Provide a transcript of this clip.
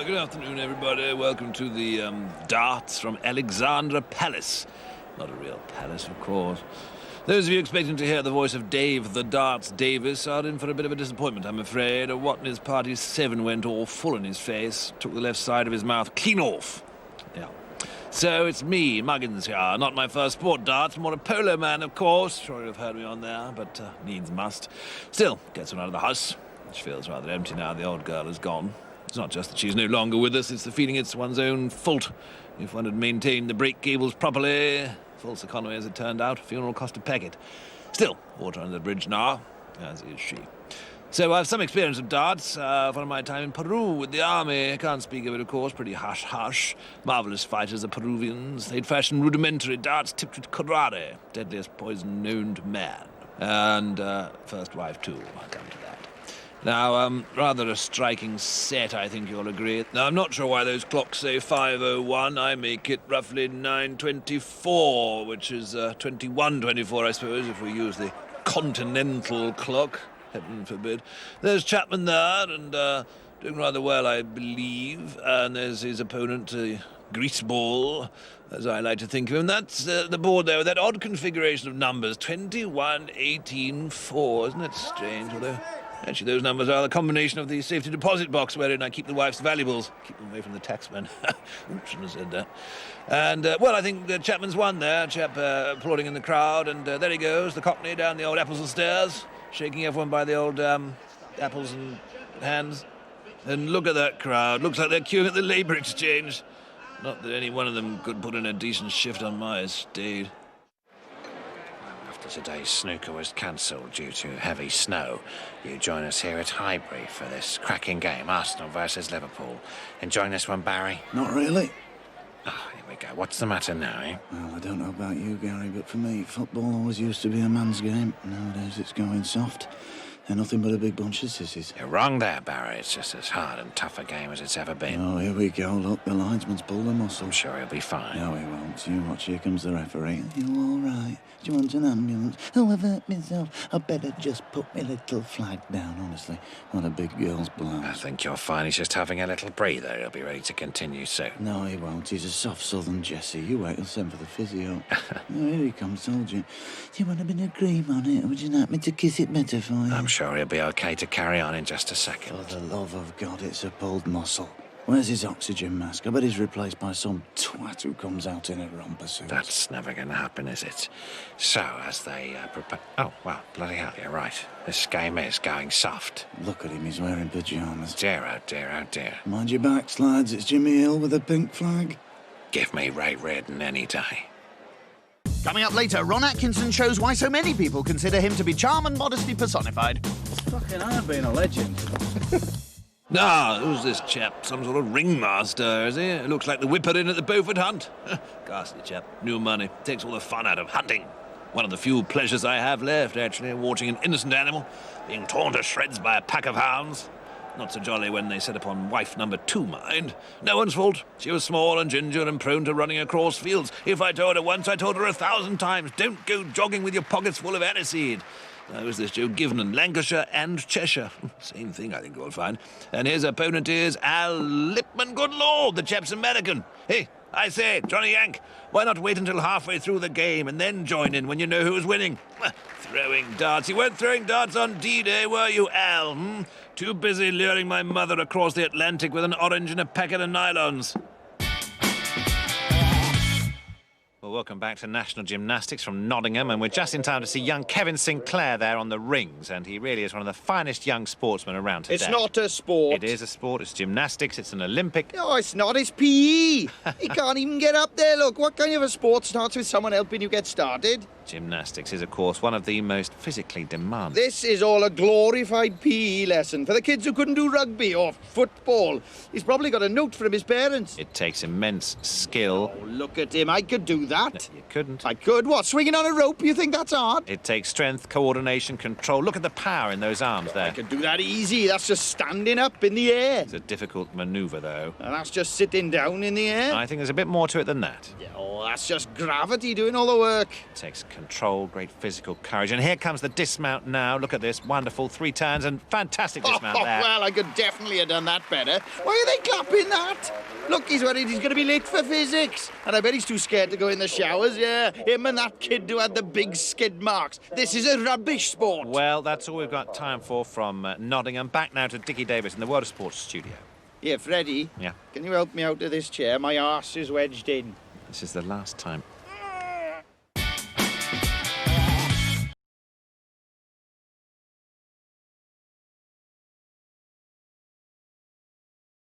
Good afternoon, everybody. Welcome to the darts from Alexandra Palace. Not a real palace, of course. Those of you expecting to hear the voice of Dave the Darts Davis are in for a bit of a disappointment, I'm afraid. Watt and his party's 7 went all full in his face, took the left side of his mouth clean off. Yeah. So it's me, Muggins here. Not my first sport, darts. More a polo man, of course. Sure you've heard me on there, but needs must. Still, gets one out of the house, which feels rather empty now the old girl is gone. It's not just that she's no longer with us, it's the feeling it's one's own fault. If one had maintained the brake cables properly, false economy as it turned out, funeral cost a pecket. Still, water under the bridge now, as is she. So I have some experience of darts, from my time in Peru with the army. Can't speak of it, of course, pretty hush-hush. Marvellous fighters, the Peruvians. They'd fashioned rudimentary darts tipped with curare, deadliest poison known to man. And first wife, too, I'll come to that. Now, rather a striking set, I think you'll agree. Now, I'm not sure why those clocks say 5:01. I make it roughly 9:24, which is 21:24, I suppose, if we use the continental clock. Heaven forbid. There's Chapman there, and doing rather well, I believe. And there's his opponent, Greaseball, as I like to think of him. That's the board there with that odd configuration of numbers, 21, 18, 4. Isn't that strange? Although, actually, those numbers are the combination of the safety deposit box wherein I keep the wife's valuables. Keep them away from the taxman. Oops, shouldn't have said that. And, well, I think Chapman's won there. Chap applauding in the crowd. And there he goes, the Cockney down the old Apples and Stairs, shaking everyone by the old apples and hands. And look at that crowd. Looks like they're queuing at the Labour Exchange. Not that any one of them could put in a decent shift on my estate. After today's snooker was cancelled due to heavy snow, you join us here at Highbury for this cracking game, Arsenal versus Liverpool. Enjoying this one, Barry? Not really. Ah, here we go. What's the matter now, eh? Well, I don't know about you, Gary, but for me, football always used to be a man's game. Nowadays it's going soft. They're nothing but a big bunch of sissies. You're wrong there, Barry. It's just as hard and tough a game as it's ever been. Oh, here we go. Look, the linesman's pulled the muscle. I'm sure he'll be fine. No, he won't. You watch, here comes the referee. You all right? Do you want an ambulance? Oh, I've hurt myself. I better just put my little flag down, honestly. What a big girl's blown. I think you're fine. He's just having a little breather. He'll be ready to continue soon. No, he won't. He's a soft southern Jesse. You wait, he'll send for the physio. Oh, here he comes, told you. Do you want a bit of cream on it, or would you like me to kiss it better for you? I'm sure he'll be okay to carry on in just a second. For the love of God, it's a pulled muscle. Where's his oxygen mask? I bet he's replaced by some twat who comes out in a romper suit. That's never going to happen, is it? So, as they prepare... Oh, well, bloody hell, you're right. This game is going soft. Look at him, he's wearing pyjamas. Dear, oh dear, oh dear. Mind your back, lads. It's Jimmy Hill with a pink flag. Give me Ray Reardon any day. Coming up later, Ron Atkinson shows why so many people consider him to be charm and modesty personified. Fucking I've been a legend. Ah, who's this chap? Some sort of ringmaster, is he? Looks like the whipper-in at the Beaufort Hunt. Ghastly chap. New money. Takes all the fun out of hunting. One of the few pleasures I have left, actually, watching an innocent animal being torn to shreds by a pack of hounds. Not so jolly when they set upon wife number 2, mind. No one's fault. She was small and ginger and prone to running across fields. If I told her once, I told her 1,000 times. Don't go jogging with your pockets full of aniseed. Now, who's this Joe Givenon? Lancashire and Cheshire. Same thing, I think you'll find. And his opponent is Al Lipman. Good Lord, the chap's American. Hey, I say, Johnny Yank, why not wait until halfway through the game and then join in when you know who's winning? Throwing darts. You weren't throwing darts on D-Day, were you, Al? Too busy luring my mother across the Atlantic with an orange and a packet of nylons. Well, welcome back to National Gymnastics from Nottingham, and we're just in time to see young Kevin Sinclair there on the rings, and he really is one of the finest young sportsmen around today. It's not a sport. It is a sport. It's gymnastics. It's an Olympic. No, it's not. It's PE. He can't even get up there. Look, what kind of a sport starts with someone helping you get started? Gymnastics is, of course, one of the most physically demanding. This is all a glorified PE lesson for the kids who couldn't do rugby or football. He's probably got a note from his parents. It takes immense skill. Oh, look at him. I could do that. You couldn't. I could. What, swinging on a rope? You think that's hard? It takes strength, coordination, control. Look at the power in those arms there. I could do that easy. That's just standing up in the air. It's a difficult manoeuvre, though. And that's just sitting down in the air. I think there's a bit more to it than that. Yeah, oh, that's just gravity doing all the work. It takes control, great physical courage. And here comes the dismount now. Look at this, wonderful 3 turns and fantastic dismount there. Well, I could definitely have done that better. Why are they clapping that? Look, he's worried he's going to be late for physics. And I bet he's too scared to go in the showers, yeah. Him and that kid who had the big skid marks. This is a rubbish sport. Well, that's all we've got time for from Nottingham. Back now to Dickie Davis in the World of Sports studio. Yeah, Freddie. Yeah. Can you help me out of this chair? My arse is wedged in. This is the last time